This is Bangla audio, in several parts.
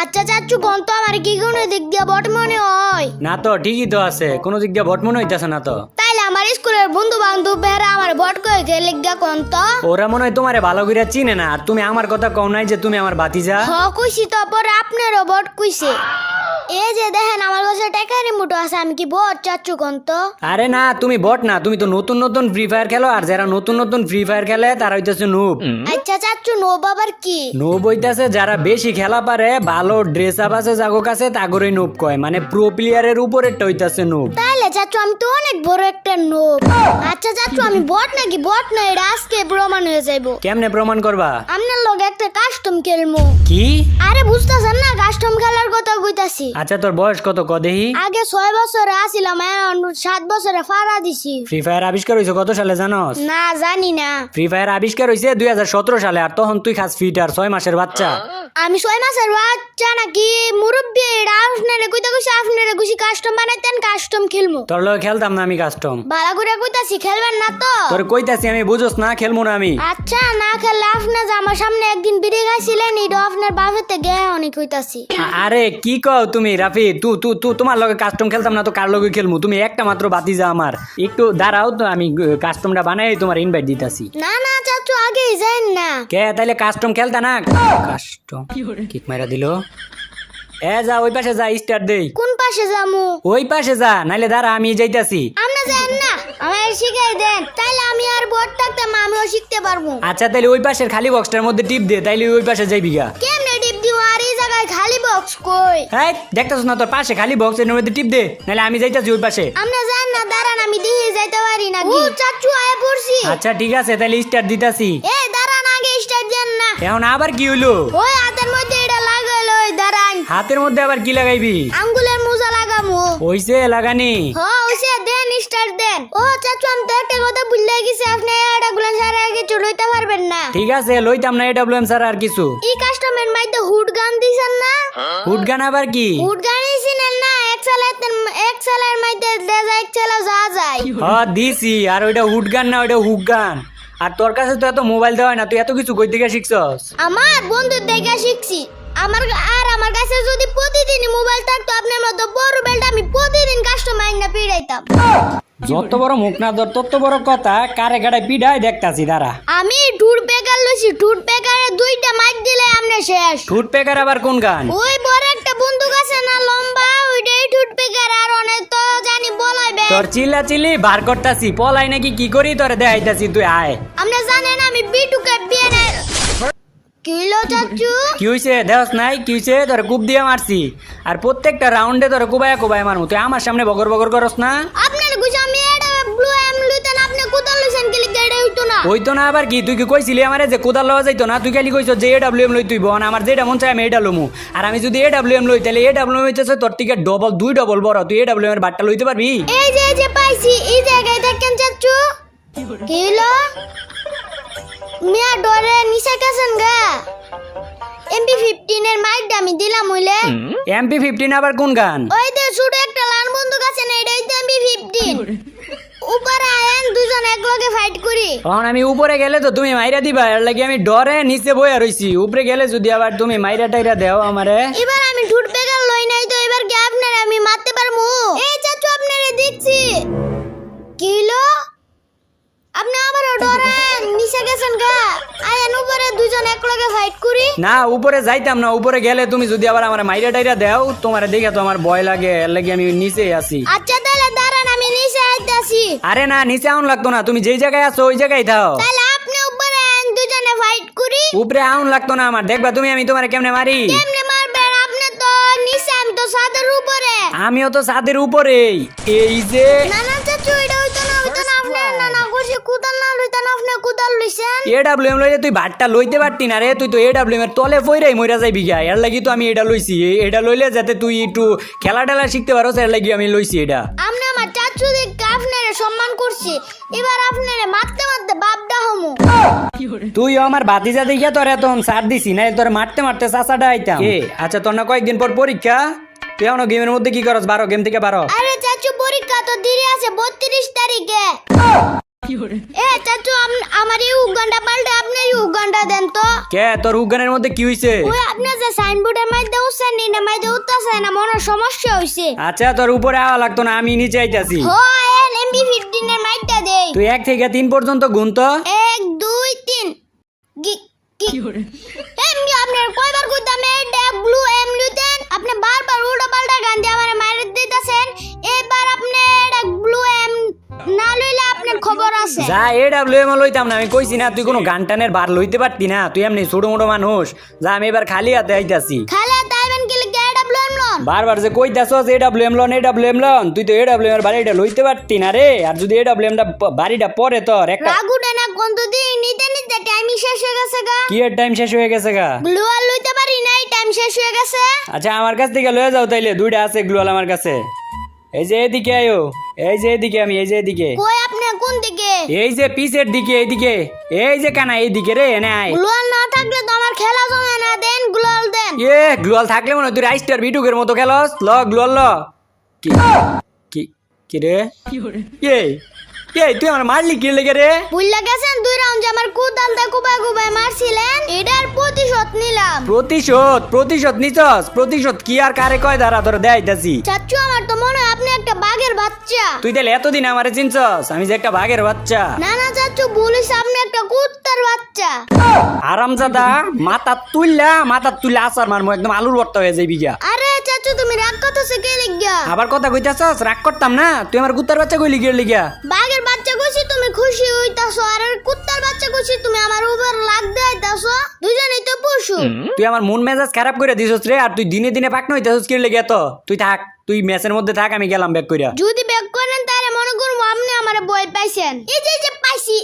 আচ্ছা চাচু কোন তো আমার কি কোনো দিক দিয়ে বট মনে হয়? না তো ঠিকই তো আছে, কোনো দিক দিয়ে বট মনে হইতেছে না তো। তাইলে আমার স্কুলের বন্ধু বান্ধব আমার বট কয়ে গেলে গিয়া কোন তো? ওরা মনে হয় তোমারে ভালো করে চিনে না, আর তুমি আমার কথা কও নাই যে তুমি আমার ভাতিজা। হ কইছি তো, পরে আপনারও বট কইছে। এই যে দেখেন আমার কাছে টাকা রিমোট আছে, আমি কি বট চাচু কোন তো? আরে না, তুমি বট না, তুমি তো নতুন নতুন ফ্রি ফায়ার খেলো, আর যারা নতুন নতুন ফ্রি ফায়ার খেলে তারা হইতেছে নুব। আচ্ছা চাচু নো বাবার কি? নুব হইতেছে যারা বেশি খেলা পারে, ভালো ড্রেস আপ আছে জাগো কাছে, তাগরে নুব কয়, মানে প্রো প্লেয়ারের উপরেরটা হইতেছে নুব। তাইলে চাচু আমি তো অনেক বড় একটা নোব। আচ্ছা চাচু আমি বট নাকি বট না এটা আজকে প্রমাণ হয়ে যাইবো। কেমনে প্রমাণ করবা? আপনার লগে একটা কাস্টম খেলমু। কি? আরে বুঝতাছেন না কাস্টম খেলার কথা কইতাছি। আচ্ছা তোর বয়স কত ক দেহি? আগে 6 বছরে আসিলাম, এখন 7 বছরে ফাড়া দিছি। ফ্রি ফায়ার আবিষ্কার হয়েছে কত সালে জানোস? না জানি না। ফ্রি ফায়ার আবিষ্কার হয়েছে 2017 সালে, আর তখন তুই খাস ফিট আর 6 মাসের বাচ্চা। আমি 6 মাসের বাচ্চা নাকি মুরব্বি? এটা আপনারে কইতা কইছি, আপনারে কইছি কাস্টম বানাইতেন, কাস্টম খেলমু। তোর লগে খেলতাম না আমি কাস্টম। ভালো করে কইতাছি খেলবেন না তো? তোর কইতাছি আমি, বুঝোস না, খেলবো না আমি। আচ্ছা না খেললে আপনি যে আমার সামনে একদিন বিড়ি খাইছিলেন, এটা আপনার বাপেতে গে অনেক কইতাছি। আরে কি কও তুমি রাফি? তোমার লগে কাস্টম খেলতাম না তো কার লগে খেলমু? তুমি একটা মাত্র বাতিজা আমার। একটু দাঁড়াও তো, আমি কাস্টমটা বানাই তোমার ইনভাইট দিতাছি। না না চাচু আগেই যাই না। কে তাইলে কাস্টম খেলতা না? কাস্টম কিক মাইরা দিল। এ যা ওই পাশে যা, স্টার্ট দেই। কোন পাশে যামু? ওই পাশে যা, নাইলে দাঁড়া আমি যাইতাছি। আপনি যান না, আমায় শিখাই দেন, তাইলে আমি আর বট থাকতাম আমিও শিখতে পারবো। আচ্ছা তাইলে ওই পাশের খালি বক্সটার মধ্যে টিপ দে, তাইলে ওই পাশে যাইবি গা। কেমনে টিপ দিও? আর এই জায়গায় খালি বক্স কই? হ্যাঁ দেখতাছ না তোর পাশে খালি বক্স, এর মধ্যে টিপ দে, নাইলে আমি যাইতাছি ওই পাশে। আপনি যান না, দাঁড়ান আমি দেখে যাইতে পারি নাকি? ও চাচু আয় পড়ছি। আচ্ছা ঠিক আছে, তাইলে স্টার্ট দিতাছি। এই দাঁড়ান, আগে স্টার্ট দেন না। এখন আবার কি হইলো? ওই হাতের মধ্যে এটা লাগাইলো, ওই দাঁড়ান। হাতের মধ্যে আবার কি লাগাইবি? আঙ্গুলের মোজা লাগামু। হইছে লাগানি? ওইসে দেন, স্টার্ট দেন। ও চাচু আমি তো একটা কথা ভুলে গেছি, আপনি এটা গুলান সারা আগে চড়াইতে পারবেন না। ঠিক আছে লইতাম না এডব্লিউএম স্যার আর কিছু। এই কাস্টমের মধ্যে হুড গান দিছেন না? হুড গান আবার কি? হুড গান দিছেন না? এক সালের মধ্যে দেখা এক চালা যা যায়। হ্যাঁ দিছি, আর ওইটা হুড গান না, ওইটা হুক গান। আর তোর কাছে তো এত মোবাইল দেওয়া হয় না, তুই এত কিছু কই থেকে শিখছস? আমার বন্ধুর দেখে শিখছি। আমার কাছে যদি প্রতিদিন মোবাইল থাকতো আপনার মতো বড় বেলটা, আমি প্রতিদিন কাস্টমার না পিড়াইতাম। যত বড় মুখ না ধর তত বড় কথা, কারে গাড়ায় পিডায় দেখতাছি দাঁড়া। আমি টুট পেকার লইছি, টুট পেকারে 2টা মাইক দিলে আমনে শেষ। ঠুট পেকার আবার কোন গান? ওই বড় একটা বন্দুক আছে না লম্বা, ওইটাই টুট পেকার। আর অনেক তো জানি বলাইবে। তোর চিল্লা চিল্লি বার করতাছি, পলাই নাকি কি করি তোরে দেখাইতাছি, তুই আয়। আপনি জানেন আমি বিটুকে বিয়ে না। কিলো চাচু কি হইছে দেওস নাই? কি হইছে? তোরে কুপ দিয়ে মারছি, আর প্রত্যেকটা রাউন্ডে তোরে কুবায়া মারমু। তুই আমার সামনে বগর বগর করস না? আপনার গুছ আমি এটা ব্লু এম লুতেন, আপনি কোদাল লইছেন কি লিগা হইতো না? হইতো না আবার কি? তুই কি কইছিলি আমারে যে কোদাল লওয়া যাইতো না? তুই খালি কইছ যে এডব্লিউএম লই, তুই বন আমার যেটা মন চাই আমি এটা লমু। আর আমি যদি এডব্লিউএম লই, তাহলে এডব্লিউএম হইতেছে তোর থেকে দুই ডবল বড়। তুই এডব্লিউএম এর বাটটা লইতে পারবি? এই যে পাইছি, এই জায়গায় দেখেন চাচু। কিলো মিয়া ডরে নিচে গেছেন গা। MP15 এর মাইকটা আমি দিলাম হইলে। MP15 আবার কোন গান? ওই যে ছোট একটা লাল বন্দুক আছে না, এটাই তো MP15। উপরে আয়েন দুজন একলগে ফাইট করি। তখন আমি উপরে গেলে তো তুমি মাইরা দিবা, এর লাগি আমি ডরে নিচে বইয়া রইছি। উপরে গেলে যদি আবার তুমি মাইরা টাইরা দেও আমারে। এবার আমি ঠুট পেগাল লই নাই তো, এবার কি আপনারে আমি মারতে পারমু? এই চাচু আপনারে দেখছি। কিলো আপনি আবার ডরেন নিচে গেছেন গা। আয়েন উপরে দুজন একলগে ফাইট করি। না উপরে যাইতাম না, উপরে গেলে তুমি যদি আবার আমার মাইরা টাইরা দেও, তোমারে দেখে তো আমার ভয় লাগে, এর লাগি আমি নিচে আছি। আচ্ছা তাহলে দাঁড়ান আমি নিচে আইতাছি। আরে না নিচে আউন লাগতো না, তুমি যেই জায়গায় আছো ওই জায়গায় থাও। তাহলে আপনি উপরে আয়েন দুজনে ফাইট করি। উপরে আউন লাগতো না আমার, দেখবা তুমি আমি তোমারে কেমনে মারি। কেমনে মারবেন? আপনি তো নিচে, আমি তো ছাদের উপরে। আমিও তো ছাদের উপরেই। এই যে না না চাচু এটা হইতো না আপনি না না কইছি কুদাল না লইতেন, আপনি কুদাল লইছেন। এডব্লিউএম লইলে তুই বাটটা লইতে পারতি না রে? তুই তো এডব্লিউএম এর তলে পইরাই মইরা যাইবি গা। এর লাগি তো আমি এটা লইছি। এটা লইলে যাতে তুই একটু খেলা টেলা শিখতে পারোস, এর লাগি আমি লইছি এটা। আপনি আমার চাচু দেখে আপনারে সম্মান করছি, এবার আপনারে মারতে মারতে বাপডা হমু। তুই আমার ভাতিজা দেখিয়া তোর এত ছাড় দিছি না, তোর মারতে মারতে চাচাটা আইতাম। আচ্ছা তোর না কয়েকদিন পর পরীক্ষা, তুই এখনো গেমের মধ্যে কি করস? বারো গেম থেকে বারো। আরে চাচু পরীক্ষা তো দেরি আছে 32 তারিখে। এ চাচু আমার এই উগান্ডা পাল্টে আপনার এই উগান্ডা দেন তো। কে তোর উগানের মধ্যে কি হইছে? ওই আপনি যে সাইনবোর্ডের মধ্যে উচ্ছেন উঠতেছে না, মনে হয় সমস্যা হইছে। আচ্ছা তোর উপরে আওয়া লাগতো না, আমি নিচে আইতাছি। হয় MB15 এর মাইটটা দেই। তুই 1 থেকে 3 পর্যন্ত গুন তো। 1 2 3 এমনি আপনার কয়বার কইতাম এটা ব্লু এম লুতেন, আপনি বারবার উল্টা পাল্টা গান দিয়ে আমারে মাইরে দিতেছেন। এবার আপনি এটা ব্লু এম না লইলে আপনার খবর আছে। যা AWM লইতাম না, আমি কইছি না তুই কোনো গান টানের বার লইতে পারতি না, তুই এমনি ছোট মোটো মানুষ। যা আমি এবার খালি হাতে আইতাছি। খালা তাইবেন কি লাগে AWM লন? বারবার যে কইতাছস AWM লন, তুই তো AWM এর বাড়িটা লইতে পারতি না রে। আর যদি AWM টা বাড়িটা পরে তোর একটা রাগুডে না কোন তো দিন নিতে নিতে টাইম শেষ হয়ে গেছে গা। কি এর টাইম শেষ হয়ে গেছে গা? গ্লু আর লইতে পারি নাই, টাইম শেষ হয়ে গেছে। আচ্ছা আমার কাছ থেকে লয়ে যাও তাইলে, দুইটা আছে গ্লুয়াল আমার কাছে। এই যে এদিকে আয়ো, এই যে এদিকে, আমি এই যে এদিকে, কই আপনি কোন দিকে? এই যে পিছের দিকে, এইদিকে, এই যে কানা এইদিকে রে, এনে আয়। গ্লু আর না থাকলে তো আমার খেলা জমে না, দেন গ্লু আর দেন। গ্লুয়াল থাকলে মনে হয় তুই রাইস্টার বিটুকের মতো খেলস। গ্লুয়াল কি কি কি রে? তুই আমার মারলি কি লেগে রে? বুঝলা গেছেন 2 রাউন্ড যে আমার কুদালটা কুবাই কুবাই মারছিলেন, এটার প্রতিশোধ নিলাম। প্রতিশোধ নিছস? প্রতিশোধ কি আর কারে কয় দাঁড়া তোর দেখাইতাছি। চাচু আমার তো মনে হয় আপনি একটা বাঘের বাচ্চা। তুই তাহলে এতদিন আমারে চিনছস আমি যে একটা বাঘের বাচ্চা? না না চাচু বলিস আপনি একটা কুত্তার বাচ্চা। আরামজাদা, মাথা তুললা আসার মারমু, একদম আলুর ভর্তা হয়ে যাবি গিয়া। আরে চাচু তুমি রাগ করতেছ কে লিগা? আবার কথা কইতাছস? রাগ করতাম না, তুই আমার কুত্তার বাচ্চা কইলি গিয়ে লিগা। বাঘের বাচ্চা কইছি তুমি খুশি হইতাছো, আর কুত্তার বাচ্চা কইছি তুমি আমার উপর লাগ দেইতাছো। দুজনেই তো পশু। তুই আমার মন মেজাজ খারাপ করে দিছস রে। আর তুই দিনে দিনে পাকনা হইতাছস কি লিগা? তো তুই থাক, তুই মেসের মধ্যে থাক, আমি গেলাম ব্যাক কইরা। যদি ব্যাক করেন তাহলে মনে করবো আপনি আমার বই পাইছেন। এই যে পাইছি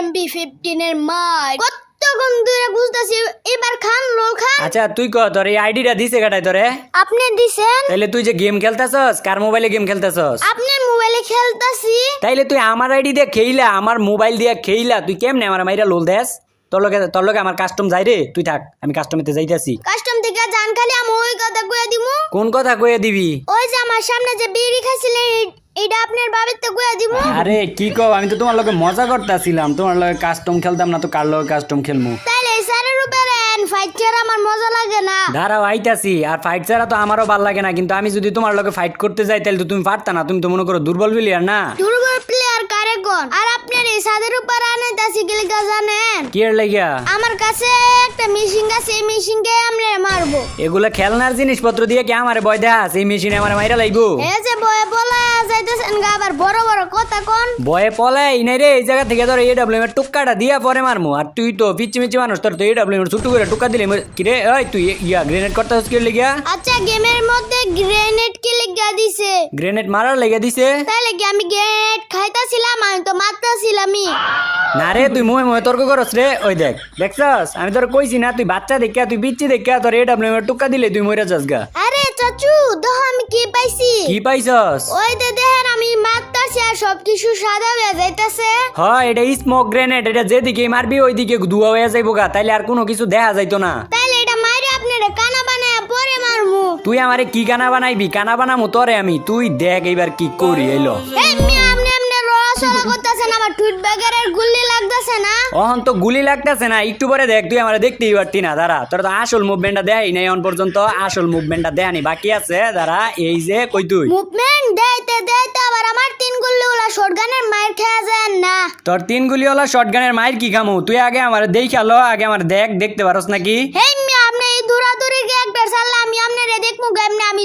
MB15 এর মাই কতক্ষণ ধরে খুঁজতাছি, এবার খান লোল খান। আচ্ছা তুই ক তোর এই আইডিটা দিছে কাটাই তোরে? আপনি দিছেন। তাইলে তুই যে গেম খেলতাছস, কার মোবাইলে গেম খেলতাছস? আপনার মোবাইলে খেলতাছি। তাইলে তুই আমার আইডি দিয়ে খেইলা, আমার মোবাইল দিয়ে খেইলা, তুই কেমনে আমার মাইরা লোল দেস? তোর লগে আমার কাস্টম যাই রে, তুই থাক, আমি কাস্টমেতে যাইতাছি। কাস্টম থেকে জান খালি আমি ওই কথা কইয়া দিমু। কোন কথা কইয়া দিবি? ওই যে আমার সামনে যে বিড়ি খাইছিলেন এটা আপনার বাবার তো কইয়া দিমু। আরে কি কও, আমি তো তোমার লগে মজা করতেছিলাম, তোমার লগে কাস্টম খেলতাম না তো কার লগে কাস্টম খেলমু? তাইলে স্যারের উপরে ফাইট ছাড়া আমার মজা লাগে না। দাঁড়াও আইতাছি। আর ফাইট ছাড়া তো আমারও ভাল লাগে না, কিন্তু আমি যদি তোমার লগে ফাইট করতে যাই তাহলে তো তুমি পারতা না, তুমি তো মনে করো দুর্বল প্লেয়ার না। দুর্বল প্লেয়ার কারে কোন? আর আপনার এই সাদের উপর আনাইতাছি কি লাগা জানেন? কি এর লাগিয়া? আমার কাছে একটা মেশিন আছে, এই মেশিনকে আমরা মারবো। এগুলা খেলনার জিনিসপত্র দিয়ে কি আমারে ভয় দেখাস? এই মেশিনে আমারে মাইরা লাইবো? এই যে বয়ে বলা যাইতেছেন গা, আবার বড় বড় কথা কোন। ভয়ে পলাই নাই রে, এই জায়গা থেকে ধর AWM এর টুক্কাটা দিয়া পরে মারমু। আর তুই তো পিচ্ছি মিচ্ছি মানুষ, তোর তো AWM এর ছুটু করে টুক্কা দিলে কি রে? ওই তুই গ্রেনেড করতেছিস কি লাগিয়া? আচ্ছা গেমের মধ্যে গ্রেনেড কি লাগা দিছে? গ্রেনেড মারার লেগে দিছে? তাইলে কি আমি গ্রেনেড খাইতাছিলাম? আমি তো মারতাছিলামই না রে, তুই মুহে তর্ক করস রে। ওই দেখছস, আমি তোর কইছি না, তুই বাচ্চা দেখা, তুই পিচ্ছি দেখা, তোর AWM এর টুক্কা দিলে তুই মরে যাস গা। আরে চাচু দেখো আমি কি পাইছি। কি পাইছস? ওই যে দেখেন আমি মারতাছি আর সবকিছু সাদা হয়ে যাইতাছে। হয় এটা স্মোক গ্রেনেড, এটা যেদিকে মারবি ওইদিকে ধোঁয়া হয়ে যাইব গা, তাইলে আর কোনো কিছু দেখা যাইতো না। তাইলে এটা মাইরে আপনারা কানা বানায় পরে মারমু। তুই আমারে কি কানা বানাইবি? কানা বানামু তোরে আমি, তুই দেখ এইবার কি করি। এলো এমনি আপনি রসলা করতেছেন, আমার টুট ব্যাগের গুল্লি লাগতেছে না। অহন তো গুলি লাগতেছে না, একটু পরে দেখ, তুই আমার দেখতেই পারতি না। দাঁড়া, তোর তো আসল মুভমেন্টটা দেখাই নাই এখন পর্যন্ত, আসল মুভমেন্টটা দেখানি বাকি আছে। দাঁড়া, এই যে কই তুই মুভমেন্ট দেইতে দেইতে আবার আমার 3 গুল্লি ওলা শটগানের মাইর খেয়ে যায় না। তোর 3 গুলি ওলা শটগানের মাইর কি খামু? তুই আগে আমার দেখালো, আগে আমার দেখতে পারস নাকি? এমনি আপনি এই দূরাদূরি গিয়ে একটা সাল্লা আমি আপনারে দেখমু কেমনে? আমি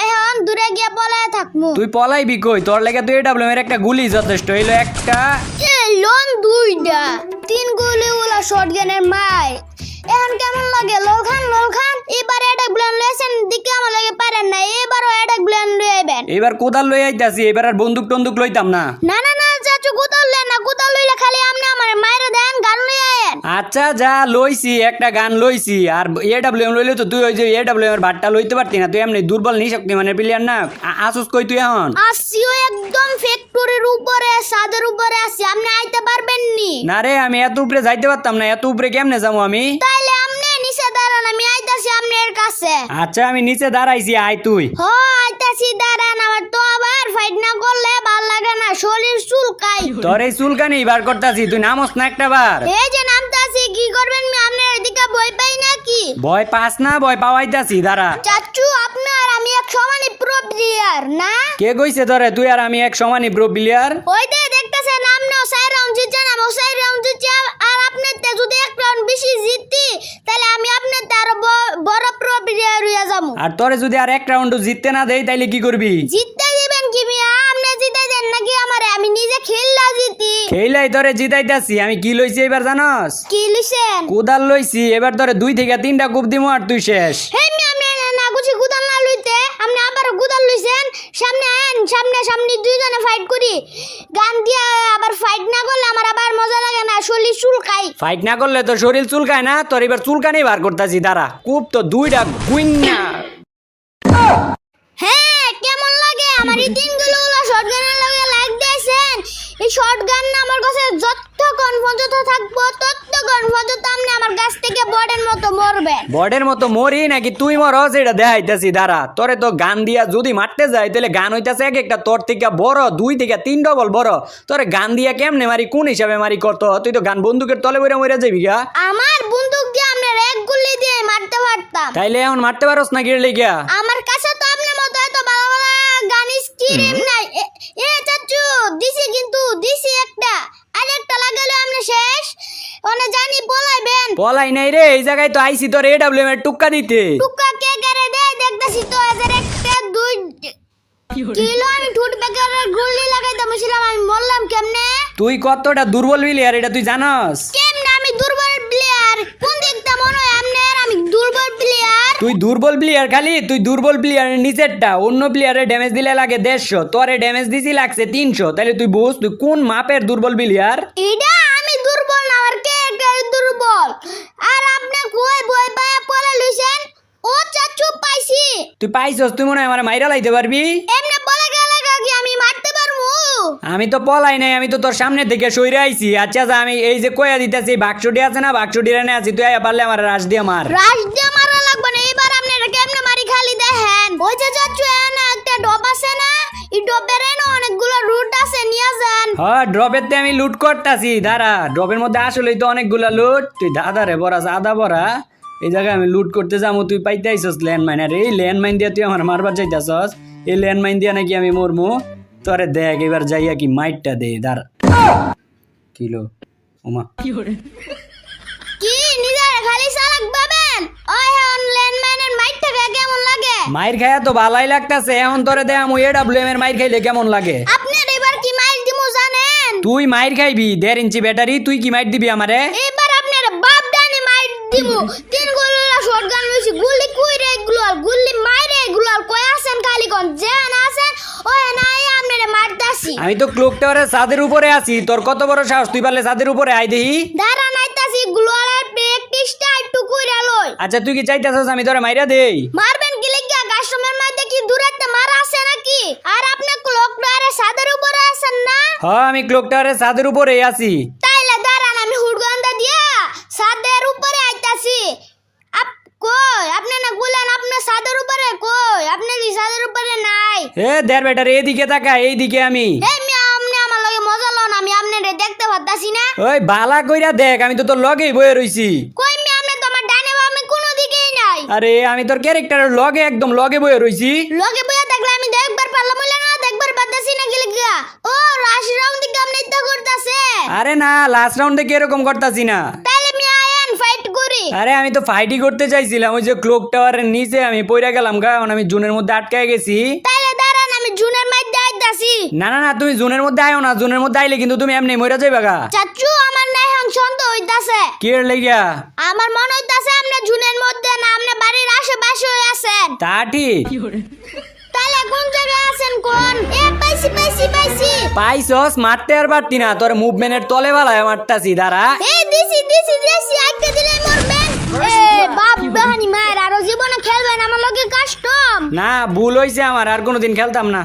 এখন দূরে গিয়ে পলায় থাকমু। তুই পলাইবি কই? তোর লেগে তুই AWM এর একটা গুলি যথেষ্ট। হইলো একটা, এই লোন 2টা 3 গুলি ওলা শটগানের মাইর। এখন কেমন লাগে? লোল খান এবার এটা ব্লেন লেসেন দিকে আমার লাগে পারেন না, এবারও এটা ব্লেন লইবেন। এবার কোদাল লই আইতাছি, এবার আর বন্দুক টন্দুক লইতাম না। না না না চাচু কোদাল লে না, কোদাল লইলে খালি আপনি আমার মাইরে দেন, গান লই আয়েন। আচ্ছা যা লইছি, একটা গান লইছি। আর AWM লইলে তো তুই ওই যে AWM এর বাটটা লইতে পারতি না, তুই এমনি দুর্বল নিশক্তি মানে প্লেয়ার না। আসুস কই তুই এখন? আসিও একদম ফ্যাক্টরির উপরে, ছাদের উপরে আছি, আপনি আইতে পারবেন নি? না রে, আমি এত উপরে যাইতে পারতাম না, এত উপরে কেমনে যাবো আমি? তাইলে আপনি নিচে দাঁড়ান, আমি আইতাছি আপনার কাছে। আচ্ছা আমি নিচে দাঁড়াইছি, আয় তুই। হ আইতাছি দাঁড়ান, আমার তো আবার ফাইট না করলে ভাল লাগে না, শরীর চুলকাই। তোর এই চুলকানি বার করতাছি, তুই নামস না একটা বার। এই যে নামতাছি কি করবেন? আপনার এদিকে ভয় পাই নাকি? ভয় পাস না? ভয় পাওয়াইতাছি, দাঁড়া। চাচু প্লেয়ার না কে কইছে তোরে তুই আর আমি এক সমানই প্রো প্লেয়ার? ওই যে দেখতেছেন আপনিও 4 রাউন্ড জিতছেন আমিও 4 রাউন্ড জিতছি আর আপনার তে যদি 1 রাউন্ড বেশি জিততি তাহলে আমি আপনার তে আরো বড় প্রো প্লেয়ার হইয়া যাবো। আর তোরে যদি আর এক রাউন্ড জিততে না দেই তাইলে কি করবি? জিততে দিবেন কি মিয়া আপনি জিতাই দেন নাকি আমারে আমি নিজে খেললা জিতি। খেলাই তোরে জিতাইতাছি আমি কি লইছি এবার জানোস? কি লিছেন? কোদাল লইছি এবার তোরে 2 থেকে 3টা কূপ দিমু আর তুই শেষ। হে মিয়া আপনি না গুছি গুদাল না লইতে আপনি আবার গুদাল লইছেন সামনে আন সামনে দুইজনে ফাইট করি গান দিয়া আবার ফাইট না করলে আমার আবার মজা লাগে না শরীর চুলকাই। ফাইট না করলে তো শরীর চুলকায় না তোর এবার চুলকানি বার করতাছি দাঁড়া কূপ তো 2টা গুইন্না। হ্যাঁ কেমন লাগে আমার এই তিনগুলো শটগানের লগে লাইক দিয়েছেন এই শটগান না আমার কাছে যতক্ষণ পর্যন্ত থাকবো ততক্ষণ পর্যন্ত আপনি আমার কাছ থেকে বড়ের মতো মরবেন। বডের মতো মরি নাকি তুই মরস এটা দেখাইতাছি দাঁড়া তোরে তো গান দিয়া যদি মারতে যায় তাহলে গান হইতাছে এক একটা তোর থেকে বড় 2 থেকে 3 ডবল বড় তোরে গান দিয়া কেমনে মারি কোন হিসাবে মারি কত তুই তো গান বন্দুকের তলে বইরা মরে যাবি গা। আমার বন্দুক দিয়ে আপনার এক গুলি দিয়ে মারতে পারতাম তাইলে এখন মারতে পারস না গিয়ে লেগা? আমার কাছে তো আপনার মতো এত ভালো ভালো গান স্কিম নাই এ চাচু দিছি একটা আরেকটা লাগালে আপনি শেষ ওনা জানি পলাইবেন। পলাই নাই রে এই জায়গায় তো আইছি তোর এডব্লিউএম এর টুক্কা দিতে। টুকা কে করে দে দেখতাছি তো এদের একটা দুই কিলো আমি ঠুট বেকারের গুলি লাগাইতে বসছিলাম আমি মরলাম কেমনে? তুই কতটা দুর্বল প্লেয়ার এটা তুই জানাস? কেমনে আমি দুর্বল প্লেয়ার কোন দিকটা মনে হয় আপনার আমি দুর্বল প্লেয়ার? তুই দুর্বল প্লেয়ার খালি তুই দুর্বল প্লেয়ারের নিচেরটা অন্য প্লেয়ারের ড্যামেজ দিলে লাগে 150 তোরে ড্যামেজ দিছি লাগছে 300 তাহলে তুই বুঝ তুই কোন মাপের দুর্বল প্লেয়ার। এটা আমি দুর্বল না আর কে দুর্বল আর আপনি কই বই পায়া পড়া লইছেন ও চাচু পাইছি। তুই পাইছস তুই মনে হয় আমার মাইরা লাইতে পারবি? এমনে পড়া গেলে কি আমি মারতে পারমু? আমি তো পলাই নাই আমি তো তোর সামনে থেকে সইরে আইছি। আচ্ছা যা আমি এই যে কইয়া দিতেছি বাক্সটি আছে না বাক্সটি রানে আছি তুই আয়া পারলে আমার রাশ দিয়ে মার। রাশ দিয়ে মারা লাগবে না এবার আপনারা কেমনে মারি খালি দেখেন ওই যে চাচু এনে একটা ডব আছে না এই ডবের এনে অনেকগুলো রুট আছে নিয়ে যান। হ্যাঁ ড্রপের তে আমি লুট করতাছি দাঁড়া ড্রপের মধ্যে আসলেই তো অনেকগুলা লুট তুই দাদা রে বড়া আদা বড়া এই জায়গায় আমি লুট করতে যাবো তুই পাইতে আইসস ল্যান্ডমাইন আর এই ল্যান্ডমাইন দিয়ে তুই আমার মারবার চাইতাছস এই ল্যান্ডমাইন দিয়ে নাকি আমি মরমু তোরে দেখ এবার যাইয়া কি মাইটটা দে দাঁড়া কিলো ওমা কি নিজের খালি চালাক পাবেন ওই অনলাইন ম্যানের মাইট থেকে কেমন লাগে? মাইর খায়া তো ভালাই লাগতাছে এখন তোরে দে আমি এডব্লিউএম এর মাইর খাইলে কেমন লাগে? আপনার এবার কি মাইট দিমু জানেন? তুই মাইর খাইবি 1.5 ইঞ্চি ব্যাটারি তুই কি মাইর দিবি আমারে? এবার আপনার বাপ ডানে মাইট দিমু তিন গুলা শটগান লইছি গুলি কইরে গুলি মাইরে এগুলো কই আছেন খালি কোন জান আছেন ওই নাই আপনারে মারতাছি। আমি তো ক্লক টাওয়ারের ছাদের উপরে আছি তোর কত বড় সাহস তুই পারলে ছাদের উপরে আই দেহি। দাঁড়া নাইতাছি গ্লোয়ালের প্র্যাকটিসটা একটু কইরা লই। আচ্ছা তুই কি চাইতাছস আমি তোরে মাইরা দেই? মারবেন কি লাগিয়া কাস্টমার মধ্যে কি দূরত্বে মারা আছে নাকি? আর আপনি ক্লক টাওয়ারের ছাদের উপরে আছেন না? হ্যাঁ আমি ক্লক টাওয়ারের ছাদের উপরে আছি। তাইলে দাঁড়ান আমি হুড়গন্ধা দিয়া ছাদের উপরে আইতাছি। কই আপনি না বলেন আপনি ছাদের উপরে কই আপনি কি ছাদের উপরে নাই? এ দের বেটার এদিকে তাকা এইদিকে আমি। এই মিয়া আপনি আমার লগে মজা লন আমি আপনারে দেখতে পারতাছি না। ওই বালা কইরা দেখ আমি তো তোর লগেই বয়ে রইছি। কই মিয়া আপনি তো আমার ডানে বামে কোনো দিকেই নাই। আরে আমি তোর ক্যারেক্টারের লগে একদম লগে বয়ে রইছি। লগে বইয়া দেখলে আমি দেখবার পারলাম না দেখবার পারতাছি না কি লাগিয়া? ও লাস্ট রাউন্ড দিকে আপনি ইচ্ছা করতাছে। আরে না লাস্ট রাউন্ডে কি এরকম করতাছি না। তাইলে মিয়া আয়েন ফাইট করি। আরে আমি তো ফাইটই করতে চাইছিলাম ওই যে ক্লক টাওয়ারের নিচে আমি পইরা গেলাম গা এখন আমি জুনের মধ্যে আটকায় গেছি। তাইলে দাঁড়ান আমি জুনের মধ্যে আইতাছি। না না না তুমি জুনের মধ্যে আইও না জুনের মধ্যে আইলে কিন্তু তুমি এমনি মইরা যাইবা গা। চাচু আমার না এখন সন্দেহ হইতাছে। কি এর লাগিয়া? আমার মনে হইতাছে আপনি জুনের মধ্যে না আপনি বাড়ির আশেপাশে আছেন। তা ঠিক। তাহলে কোন জায়গায় আছেন কোন? এ পাইছি পাইছস মারতে আর পারতি না তোর মুভমেন্টের তলে বালায় মারতাছি দাঁড়া। এই দিছি আইতে দিলে মরবেন। এ বাপ বাহানি মায়ের আরো জীবনে খেলবেন আমার লগে কাস্টম। না ভুল হইছে আমার আর কোনোদিন খেলতাম না।